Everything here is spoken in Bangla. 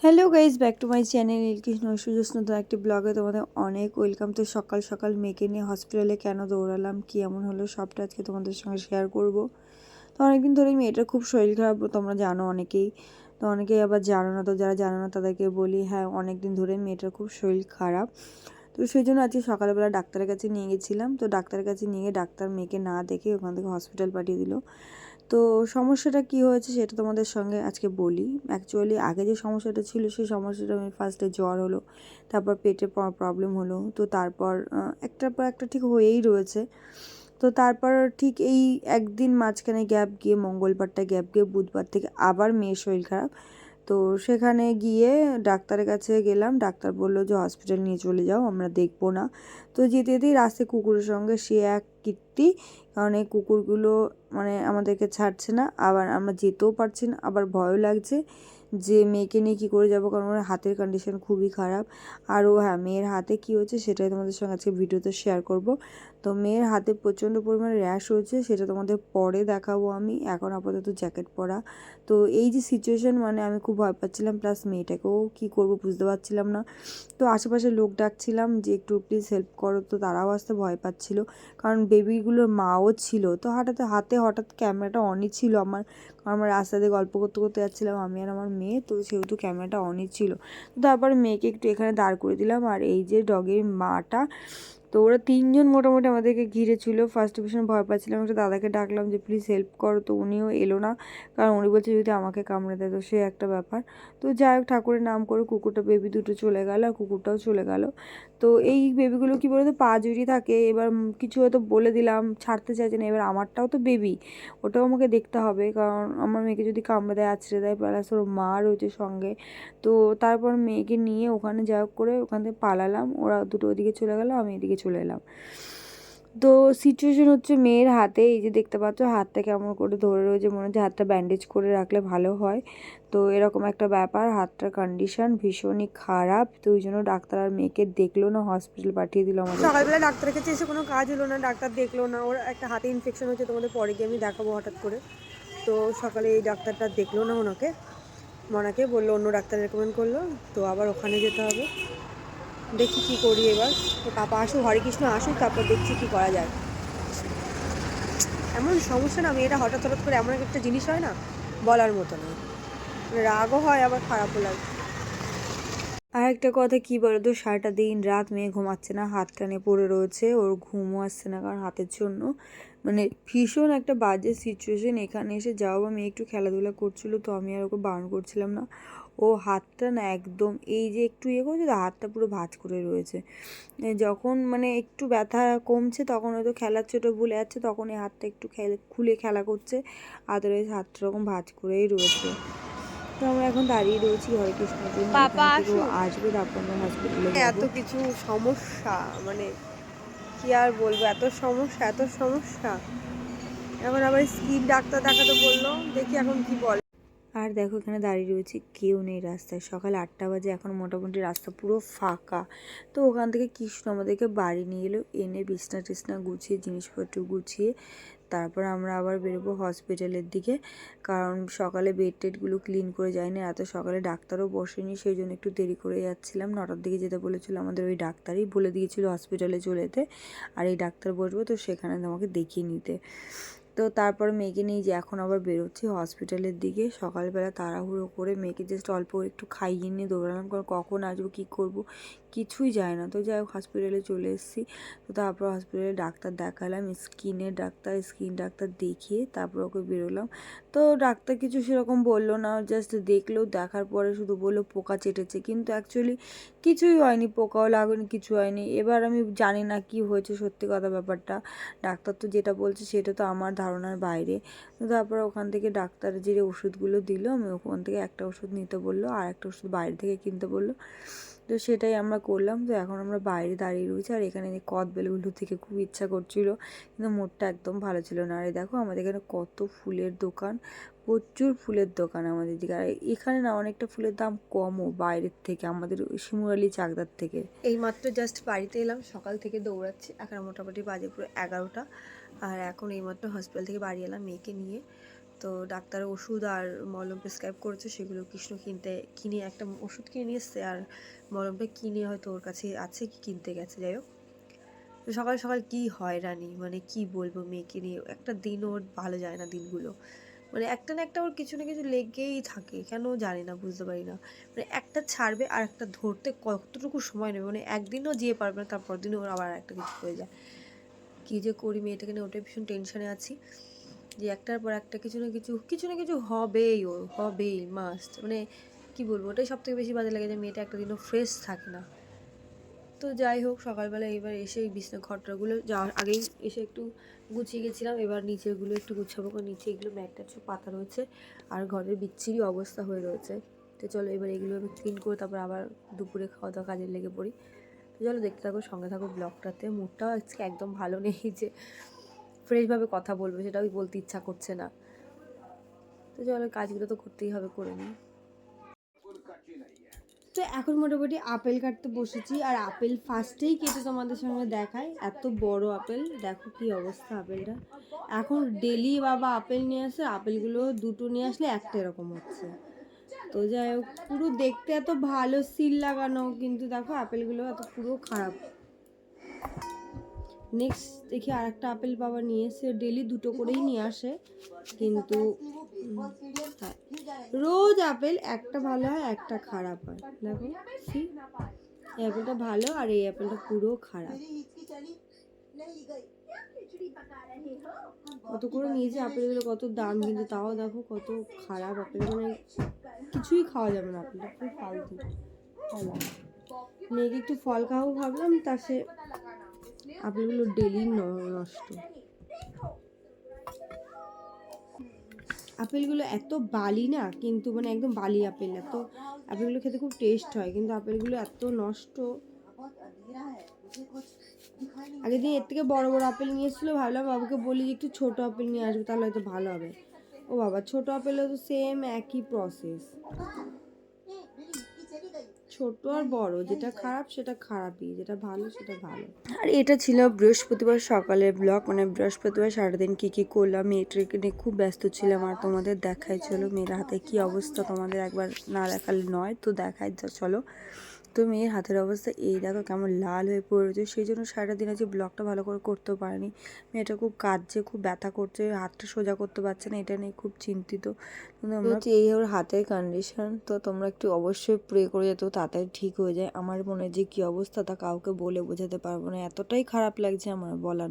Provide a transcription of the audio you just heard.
Hello guys, back to my channel Nilkrishna সুজস নতুন একটি ব্লগে তোমাদের অনেক ওয়েলকাম। তো সকাল সকাল মেয়েকে নিয়ে হসপিটালে কেন দৌড়ালাম, কি এমন হলো, সবটা আজকে তোমাদের সঙ্গে শেয়ার করব। তো অনেকদিন ধরে মেয়েটার খুব শরীর খারাপ, তোমরা জানো অনেকেই। তো অনেকেই আবার জানো না, তো যারা জানো না তাদেরকে বলি, হ্যাঁ অনেক দিন ধরে মেয়েটার খুব শরীর খারাপ। তো সেই জন্য আজকে সকালবেলা ডাক্তারের কাছে নিয়ে গেছিলাম। তো ডাক্তারের কাছে নিয়ে গিয়ে ডাক্তার মেয়েকে না দেখে ওখান থেকে হসপিটাল পাঠিয়ে দিল। তো সমস্যাটা কি হয়েছে সেটা তোমাদের সঙ্গে আজকে বলি। অ্যাকচুয়ালি আগে যে সমস্যাটা ছিল সেই সমস্যাটা আমি ফার্স্টে জ্বর হলো, তারপর পেটে প্রবলেম হলো, তো তারপর একটার পর একটা ঠিক হয়েই রয়েছে। তো তারপর ঠিক এই একদিন মাঝখানে গ্যাপ গিয়ে, মঙ্গলবারটা গ্যাপ গিয়ে বুধবার থেকে আবার মেয়ের শরীর খারাপ। তো সেখানে গিয়ে ডাক্তারের কাছে গেলাম। ডাক্তার বললো যে হসপিটাল নিয়ে চলে যাও, আমরা দেখবো না। তো যেতে যেতেই রাস্তায় কুকুরের সঙ্গে সে এক কীর্তি, কারণ এই কুকুরগুলো মানে আমাদেরকে ছাড়ছে না, আবার আমরা যেতেও পারছি না, আবার ভয়ও লাগছে যে মেয়েকে নিয়ে কী করে যাবো, কারণ ওর হাতের কন্ডিশন খুবই খারাপ। আরও হ্যাঁ, মেয়ের হাতে কী হয়েছে সেটাই তোমাদের সঙ্গে আজকে ভিডিওতে শেয়ার করব। তো মেয়ের হাতে প্রচণ্ড পরিমাণে র্যাশ হয়েছে, সেটা তোমাদের পরে দেখাবো। আমি এখন আপাতত জ্যাকেট পরা। তো এই যে সিচুয়েশান, মানে আমি খুব ভয় পাচ্ছিলাম, প্লাস মেয়েটাকেও কী করবো বুঝতে পারছিলাম না। তো আশেপাশে লোক ডাকছিলাম যে একটু প্লিজ হেল্প করো, তো তারাও আসতে ভয় পাচ্ছিলো, কারণ বেবিগুলোর মাও ছিল। তো হাতে হঠাৎ ক্যামেরাটা অনই ছিল আমার, কারণ আমরা রাস্তাতে গল্প করতে করতে যাচ্ছিলাম আমি আর আমার মেয়ে, তো সেহেতু ক্যামেরাটা অনই ছিল। তো তারপরে মেয়েকে একটু এখানে দাঁড় করে দিলাম, আর এই যে ডগের মাটা, তো ওরা তিনজন মোটামুটি আমাদেরকে ঘিরে ছিল। ফার্স্টে ভীষণ ভয় পাচ্ছিলাম, একটা দাদাকে ডাকলাম যে প্লিজ হেল্প করো, তো উনিও এলো না, কারণ উনি বলছে যদি আমাকে কামড়ে দেয় তো সে একটা ব্যাপার। তো যাই হোক, ঠাকুরের নাম করে কুকুরটা, বেবি দুটো চলে গেল আর কুকুরটাও চলে গেল। তো এই বেবিগুলো কী বলতো, পা জড়িয়ে থাকে, এবার কিছু হয়তো বলে দিলাম, ছাড়তে চাইছে না। এবার আমারটাও তো বেবি, ওটাও আমাকে দেখতে হবে, কারণ আমার মেয়েকে যদি কামড়ে দেয়, আছড়ে দেয়, প্লাস ওর মা রয়েছে সঙ্গে। তো তারপর মেয়েকে নিয়ে ওখানে যা হোক করে ওখান থেকে পালালাম, ওরা দুটো ওদিকে চলে গেল, আমি এদিকে চলে এলাম। তো সিচুয়েশন হচ্ছে মেয়ের হাতে, এই যে দেখতে পাচ্ছ হাতটা কেমন করে ধরে রয়েছে, মনে হচ্ছে হাতটা ব্যান্ডেজ করে রাখলে ভালো হয়। তো এরকম একটা ব্যাপার, হাতটার কন্ডিশন ভীষণই খারাপ। তো ওই জন্য ডাক্তার আর মেয়েকে দেখলো না, হসপিটাল পাঠিয়ে দিল আমাদের। সকালবেলা ডাক্তারের কাছে এসে কোনো কাজ হলো না, ডাক্তার দেখলো না, ওর একটা হাতে ইনফেকশন হচ্ছে, তোমাদের পরে গিয়ে আমি দেখাবো হঠাৎ করে। তো সকালে এই ডাক্তারটা দেখলো না মনাকে বললো, অন্য ডাক্তার রেকমেন্ড করলো, তো আবার ওখানে যেতে হবে। দেখি কি করি এবার। তো পাপা আসুক, হরেকৃষ্ণ আসুক, তারপর দেখছি কি করা যায়। এমন সমস্যা না, মেয়েটা হঠাৎ হঠাৎ করে এমন একটা জিনিস হয় না, বলার মতো না। রাগও হয়, আবার খারাপও লাগে। আর একটা কথা কি বলতো, সারাটা দিন রাত মেয়ে ঘুমাচ্ছে না, হাত টানে পড়ে রয়েছে, ওর ঘুমও আসছে না কারণ হাতের জন্য। মানে ভীষণ একটা বাজে সিচুয়েশন। এখানে এসে যাও, বা মেয়ে একটু খেলাধুলা করছিল, তো আমি আর ওকে বারণ করছিলাম না। ও হাতটা না একদম এই যে একটু ইয়ে করছে, তো হাতটা পুরো ভাঁজ করে রয়েছে। যখন মানে একটু ব্যথা কমছে তখন হয়তো খেলার ছোটো ভুলে যাচ্ছে, তখন এই হাতটা একটু খুলে খেলা করছে, আদারওয়াইজ হাতটা এরকম ভাঁজ করেই রয়েছে। তো আমরা এখন দাঁড়িয়ে রয়েছি হরেকৃষ্ণের জন্য, পাপা এখান থেকে ও আসুক। আসবে, তারপর আমরা হসপিটালে যাব। এত কিছু সমস্যা, মানে কি আর বলবো, এত সমস্যা এত সমস্যা। এখন আবার স্কিন ডাক্তার দেখাতে বললো, দেখি এখন কি বলে। আর দেখো এখানে দাঁড়িয়ে রয়েছি, কেউ নেই রাস্তায়, সকাল 8টা বাজে, এখন মোটামুটি রাস্তা পুরো ফাঁকা। তো ওখান থেকে কৃষ্ণ আমাদেরকে বাড়ি নিয়ে এলো, এনে বিছনা টিছনা গুছিয়ে, জিনিসপত্র গুছিয়ে তারপর আমরা আবার বেরোবো হসপিটালের দিকে, কারণ সকালে বেড টেডগুলো ক্লিন করে যায়নি, এত সকালে ডাক্তারও বসেনি, সেই জন্য একটু দেরি করে যাচ্ছিলাম। 9টার দিকে যেতে বলেছিল আমাদের, ওই ডাক্তারই বলে দিয়েছিল হসপিটালে চলে যেতে, আর এই ডাক্তার বসবো, তো সেখানে আমাকে দেখিয়ে নিতে। তো তারপর মেয়েকে নিয়ে যে এখন আবার বেরোচ্ছি হসপিটালের দিকে। সকালবেলা তাড়াহুড়ো করে মেয়েকে জাস্ট অল্প একটু খাইয়ে নিয়ে দৌড়ালাম, কারণ কখন আসবো কী করবো কিছুই যায় না। তো যাই হোক হসপিটালে চলে এসেছি। তো তারপর হসপিটালে ডাক্তার দেখালাম, স্কিন ডাক্তার দেখিয়ে তারপর ওকে বেরোলাম। তো ডাক্তার কিছু সেরকম বললো না, জাস্ট দেখলো, দেখার পরে শুধু বললো পোকা চেটেছে, কিন্তু অ্যাকচুয়ালি কিছুই হয়নি, পোকাও লাগেনি, কিছু হয়নি। এবার আমি জানি না কি হয়েছে সত্যি কথা ব্যাপারটা, ডাক্তার তো যেটা বলছে সেটা তো আমার ধারণার বাইরে। তো তারপর ওখান থেকে ডাক্তার যে ওষুধগুলো দিল, আমি ওখান থেকে একটা ওষুধ নিতে বললো, আর একটা ওষুধ বাইরে থেকে কিনতে বললো। তো সেটাই আমরা করলাম। তো এখন আমরা বাইরে দাঁড়িয়ে রয়েছি, আর এখানে কদবেলগুলো থেকে খুব ইচ্ছা করছিল, কিন্তু মোডটা একদম ভালো ছিল না। আর দেখো আমাদের এখানে কত ফুলের দোকান, প্রচুর ফুলের দোকান আমাদের দিকে। আর এখানে না অনেকটা ফুলের দাম কমও বাইরের থেকে, আমাদের শিমুরালি চাকদার থেকে। এইমাত্র জাস্ট বাড়িতে এলাম, সকাল থেকে দৌড়াচ্ছি, এখন মোটামুটি বাজে পুরো 11টা। আর এখন এইমাত্র হসপিটাল থেকে বাড়ি এলাম মেয়েকে নিয়ে। তো ডাক্তার ওষুধ আর মলম প্রেসক্রাইব করেছে, সেগুলো কৃষ্ণ কিনে একটা ওষুধ কিনে নিয়ে এসছে, আর মলমটা কিনে হয়তো ওর কাছে আছে কি কিনতে গেছে। যাই হোক, তো সকাল সকাল কী হয়রানি, মানে কি বলবো, মেয়েকে নিয়ে একটা দিন ওর ভালো যায় না দিনগুলো, মানে একটা না একটা ওর কিছু না কিছু লেগেই থাকে, কেন জানি না, বুঝতে পারি না। মানে একটা ছাড়বে আর একটা ধরতে কতটুকু সময় নেবে, মানে একদিনও যেয়ে পারবে না, তারপর দিনও ওর আবার একটা কিছু হয়ে যায়। কী যে করি মেয়েটাকে নিয়ে, ওটাই ভীষণ টেনশনে আছি যে একটার পর একটা কিছু না কিছু হবেই, ওর হবেই মাস্ট। মানে কি বলবো, ওটাই সব থেকে বেশি বাজে লাগে যে মেয়েটা একটা দিনও ফ্রেশ থাকে না। তো যাই হোক, সকালবেলা এবার এসে এই বিছনা ঘরটাগুলো যাওয়ার আগেই এসে একটু গুছিয়ে গেছিলাম, এবার নিচেরগুলো একটু গুছাবো, কারণ নিচে এগুলো ম্যাটটা সব পাতা রয়েছে আর ঘরের বিচ্ছিরি অবস্থা হয়ে রয়েছে। তো চলো এবার এগুলো আমি ক্লিন করে তারপর আবার দুপুরে খাওয়া দাওয়া কাজে লেগে পড়ি। তো চলো দেখতে থাকো, সঙ্গে থাকো ব্লগটাতে। মুডটাও আজকে একদম ভালো নেই যে ফ্রেশভাবে কথা বলবো, সেটাও বলতে ইচ্ছা করছে না। তো চলো, কাজগুলো তো করতেই হবে, করে নিই। তো এখন মোটামুটি আপেল কাটতে বসেছি, আর আপেল ফার্স্টেই কেটে তোমাদের সঙ্গে দেখাই। এত বড় আপেল, দেখো কি অবস্থা আপেলটা। এখন ডেলি বাবা আপেল নিয়ে আসে, আপেলগুলো দুটো নিয়ে আসলে একটা এরকম হচ্ছে। তো যাই হোক, পুরো দেখতে এত ভালো সিল লাগানো, কিন্তু দেখো আপেলগুলো এত পুরো খারাপ। নেক্সট দেখি আর একটা আপেল বাবা নিয়ে এসে, ডেলি দুটো করেই নিয়ে আসে, কিন্তু হ্যাঁ, রোজ আপেল একটা ভালো হয় একটা খারাপ হয়। দেখো সি, এই আপেলটা ভালো আর এই আপেলটা পুরো খারাপ। কত করে নিয়েছে আপেলগুলো, কত দাম, কিন্তু তাও দেখো কত খারাপ আপেল, মানে কিছুই খাওয়া যাবে না, আপেলটা খুব ফালতু। মেয়েকে একটু ফল খাওয়াবো ভাবলাম, তা সে আপেলগুলো ডেলি নষ্ট। আপেলগুলো এত বালি না, কিন্তু মানে একদম বালি আপেল, এত আপেলগুলো খেতে খুব টেস্ট হয়, কিন্তু আপেলগুলো এত নষ্ট। আগের দিন এর থেকে বড় বড় আপেল নিয়ে এসেছিলো, ভাবলাম বাবুকে বলি যে একটু ছোটো আপেল নিয়ে আসবে, তাহলে হয়তো ভালো হবে। ও বাবা, ছোটো আপেলও তো সেম একই প্রসেস, ছোট আর বড়, যেটা খারাপ সেটা খারাপই, যেটা ভালো সেটা ভালো। আর এটা ছিল বৃহস্পতিবার সকালের ব্লগ, মানে বৃহস্পতিবার সারাদিন কী কী করলাম, মেয়েটাকে নিয়ে খুব ব্যস্ত ছিলাম, আর তোমাদের দেখাই চলো মেয়ের হাতে কী অবস্থা, তোমাদের একবার না দেখালে নয়, তো দেখাই চলো। তো মেয়ের হাতের অবস্থা এই দেখো কেমন লাল হয়ে পড়েছে, সেই জন্য সারাদিন আজকে ব্লগটা ভালো করে করতেও পারিনি। মেয়েটা খুব কাঁদছে, খুব ব্যথা করছে, হাতটা সোজা করতে পারছে না, এটা নিয়ে খুব চিন্তিত। হচ্ছে এই ওর হাতের কন্ডিশন, তো তোমরা একটু অবশ্যই প্রে করে যেত তাড়াতাড়ি ঠিক হয়ে যায়। আমার মনে যে কী অবস্থা তা কাউকে বলে বোঝাতে পারবো না, এতটাই খারাপ লাগছে আমার বলার।